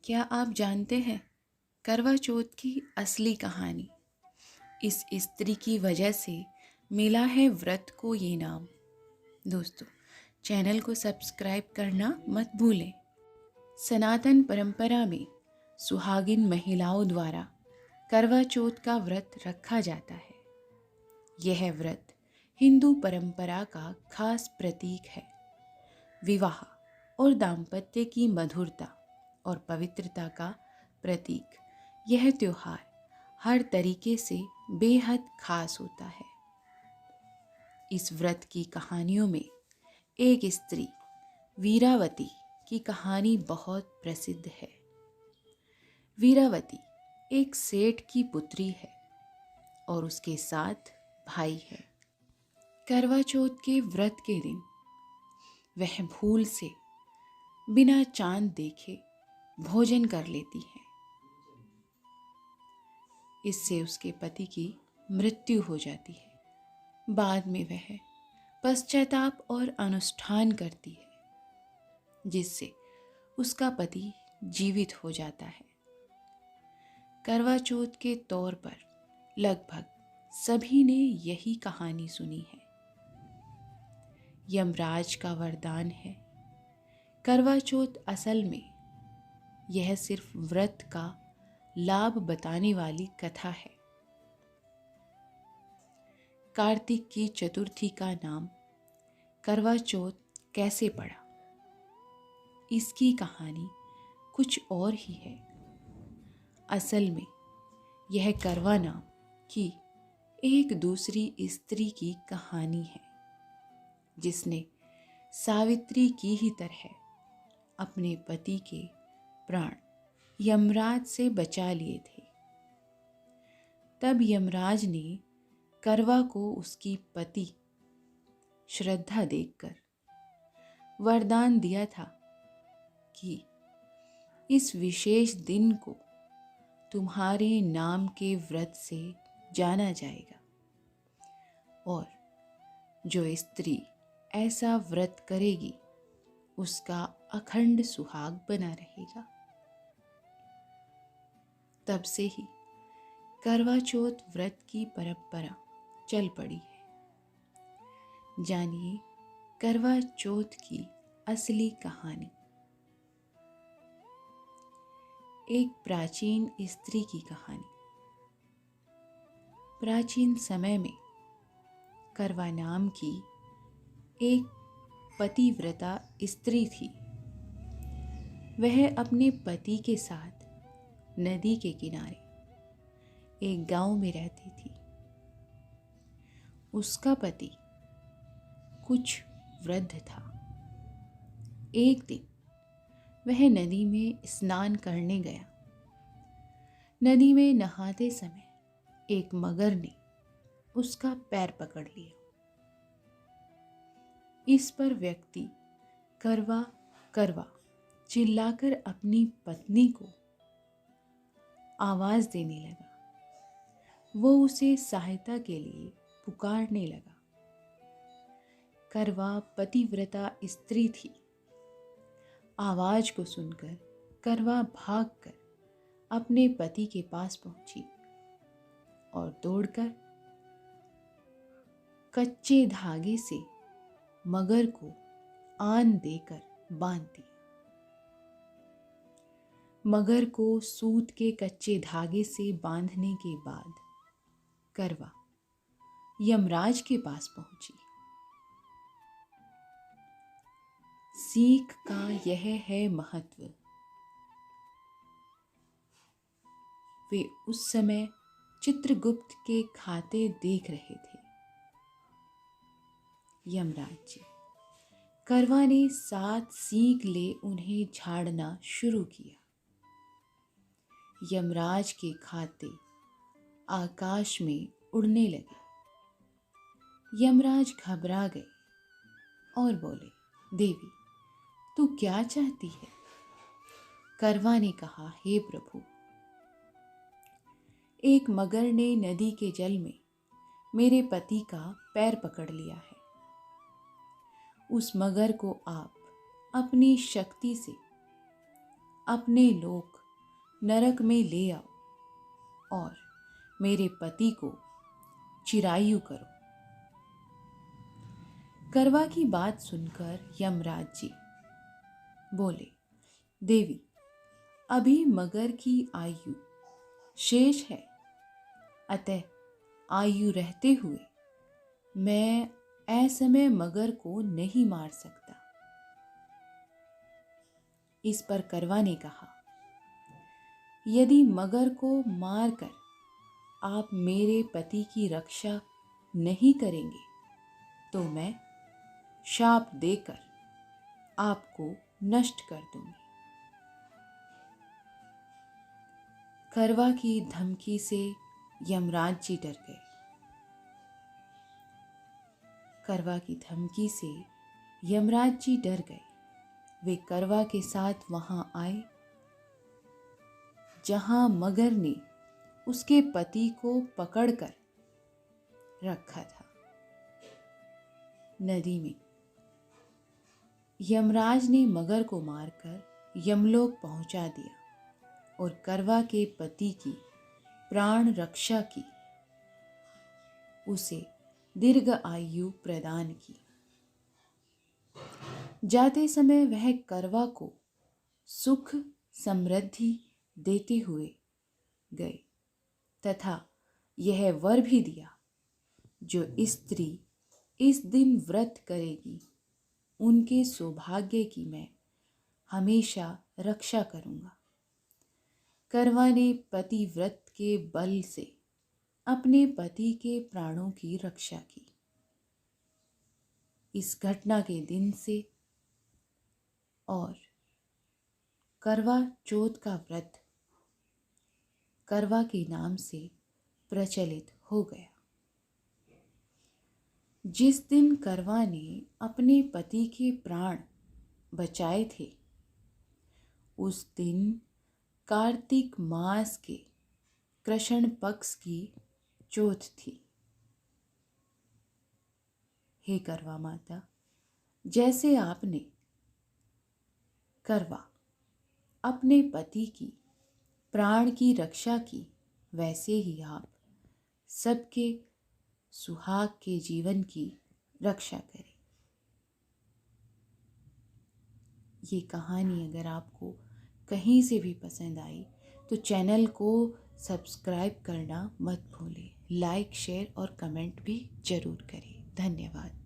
क्या आप जानते हैं करवा चौथ की असली कहानी? इस स्त्री की वजह से मिला है व्रत को ये नाम। दोस्तों, चैनल को सब्सक्राइब करना मत भूलें। सनातन परंपरा में सुहागिन महिलाओं द्वारा करवा चौथ का व्रत रखा जाता है। यह व्रत हिंदू परंपरा का खास प्रतीक है। विवाह और दाम्पत्य की मधुरता और पवित्रता का प्रतीक यह त्योहार हर तरीके से बेहद खास होता है। इस व्रत की कहानियों में एक स्त्री वीरावती की कहानी बहुत प्रसिद्ध है। वीरावती एक सेठ की पुत्री है और उसके साथ भाई है। करवा चौथ के व्रत के दिन वह भूल से बिना चांद देखे भोजन कर लेती है। इससे उसके पति की मृत्यु हो जाती है। बाद में वह पश्चाताप और अनुष्ठान करती है, जिससे उसका पति जीवित हो जाता है। करवा चौथ के तौर पर लगभग सभी ने यही कहानी सुनी है। यमराज का वरदान है। करवा चौथ असल में यह सिर्फ व्रत का लाभ बताने वाली कथा है। कार्तिक की चतुर्थी का नाम करवा चौथ कैसे पड़ा, इसकी कहानी कुछ और ही है। असल में यह करवा नाम की एक दूसरी स्त्री की कहानी है, जिसने सावित्री की ही तरह अपने पति के प्राण यमराज से बचा लिए थे। तब यमराज ने करवा को उसकी पति श्रद्धा देखकर वरदान दिया था कि इस विशेष दिन को तुम्हारे नाम के व्रत से जाना जाएगा और जो स्त्री ऐसा व्रत करेगी उसका अखंड सुहाग बना रहेगा। तब से ही करवा चौथ व्रत की परंपरा चल पड़ी है। जानिए करवा चौथ की असली कहानी। एक प्राचीन स्त्री की कहानी। प्राचीन समय में करवा नाम की एक पतिव्रता स्त्री थी। वह अपने पति के साथ नदी के किनारे एक गांव में रहती थी। उसका पति कुछ वृद्ध था। एक दिन वह नदी में स्नान करने गया। नदी में नहाते समय एक मगर ने उसका पैर पकड़ लिया। इस पर व्यक्ति करवा करवा चिल्लाकर अपनी पत्नी को आवाज देने लगा। वो उसे सहायता के लिए पुकारने लगा। करवा पतिव्रता स्त्री थी। आवाज को सुनकर करवा भागकर अपने पति के पास पहुंची और दौड़कर कच्चे धागे से मगर को आन देकर बांध दिया। मगर को सूत के कच्चे धागे से बांधने के बाद करवा यमराज के पास पहुंची। सीख का यह है महत्व। वे उस समय चित्रगुप्त के खाते देख रहे थे। यमराज जी करवा ने 7 सींग ले उन्हें झाड़ना शुरू किया। यमराज के खाते आकाश में उड़ने लगे। यमराज घबरा गए और बोले, देवी, तू क्या चाहती है? करवा ने कहा, हे प्रभु, एक मगर ने नदी के जल में मेरे पति का पैर पकड़ लिया है। उस मगर को आप अपनी शक्ति से अपने लोक नरक में ले आओ और मेरे पति को चिरायु करो। करवा की बात सुनकर यमराज जी बोले, देवी, अभी मगर की आयु शेष है, अतः आयु रहते हुए मैं असमय मगर को नहीं मार सकता। इस पर करवा ने कहा, यदि मगर को मारकर आप मेरे पति की रक्षा नहीं करेंगे तो मैं शाप देकर आपको नष्ट कर दूंगी। करवा की धमकी से यमराज जी डर गए। करवा की धमकी से यमराज जी डर गए। वे करवा के साथ वहां आए जहां मगर ने उसके पति को पकड़कर रखा था। नदी में यमराज ने मगर को मारकर यमलोक पहुंचा दिया और करवा के पति की प्राण रक्षा की, उसे दीर्घ आयु प्रदान की। जाते समय वह करवा को सुख समृद्धि देते हुए गए तथा यह वर भी दिया, जो स्त्री इस दिन व्रत करेगी उनके सौभाग्य की मैं हमेशा रक्षा करूंगा। करवा ने पतिव्रत के बल से अपने पति के प्राणों की रक्षा की। इस घटना के दिन से और करवा चौथ का व्रत करवा के नाम से प्रचलित हो गया। जिस दिन करवा ने अपने पति के प्राण बचाए थे, उस दिन कार्तिक मास के कृष्ण पक्ष की चौथ थी। हे करवा माता, जैसे आपने करवा अपने पति की प्राण की रक्षा की, वैसे ही आप सबके सुहाग के जीवन की रक्षा करें। ये कहानी अगर आपको कहीं से भी पसंद आई तो चैनल को सब्सक्राइब करना मत भूलें। लाइक, शेयर और कमेंट भी जरूर करें। धन्यवाद।